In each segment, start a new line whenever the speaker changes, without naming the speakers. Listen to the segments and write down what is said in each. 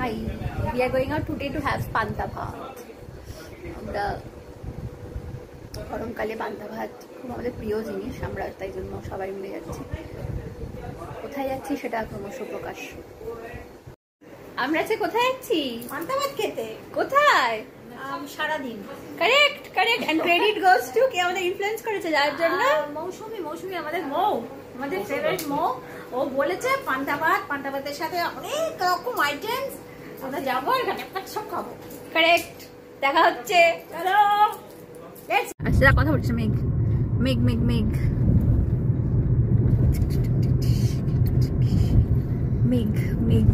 Hi, we are going out today to have পান্তা ভাত। আমরা গরমকালে পান্তা ভাত খুব আমাদের প্রিয় জিনিস, আমরা তাই জন্য সবাই মিলে যাচ্ছি। কোথায় যাচ্ছি সেটা ক্রমশ প্রকাশ। আমরা আজকে কোথায় যাচ্ছি?
পান্তা ভাত খেতে।
কোথায়?
সারাদিন।
Correct correct, and credit goes to কে আমাদের ইনফ্লুয়েন্স করেছে যার জন্য
মৌসুমি আমাদের মৌ, আমাদের ফেভারিট মৌ। ও বলেছে পান্তা ভাতের সাথে অনেক রকম আইটেমস, আমরা যাবো সব খাবো।
কারেক্ট, দেখা হচ্ছে।
চলো
আচ্ছা কথা বলছি। মেঘ মেঘ মেঘ মেঘ মেঘ মেঘ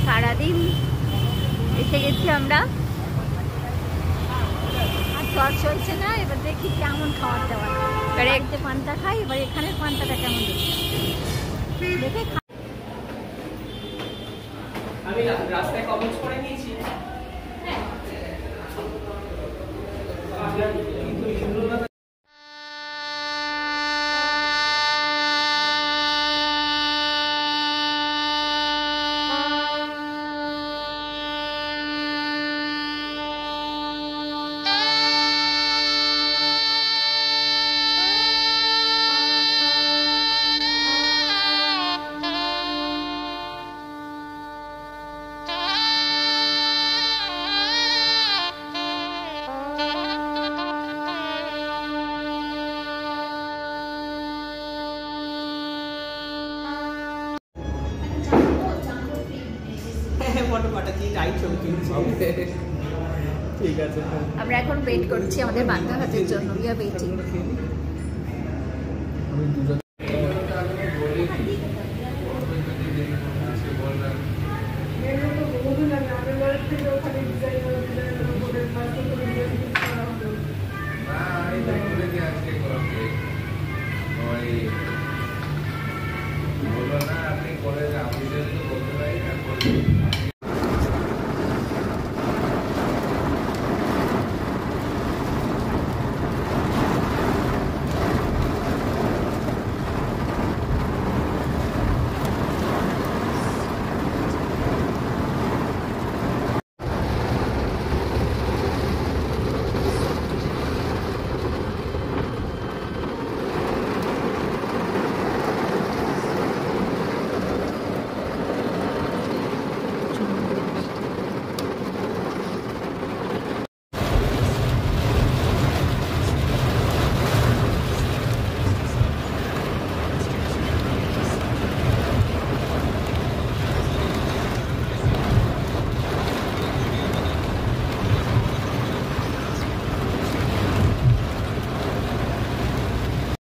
সারাদিন এসে গেছি আমরা,
আর জ্বর চলছে না, এবার দেখি কেমন খাওয়ার দাওয়ার। বাড়িতে পান্তা খাই, এবার এখানের পান্তাটা কেমন দেখে
আমি রাস্তায় কমেন্ট করে নিয়েছি। ঠিক আছে,
আমরা এখন ওয়েট করছি আমাদের পান্তা ভাতের জন্য। We are waiting.
আপনি করে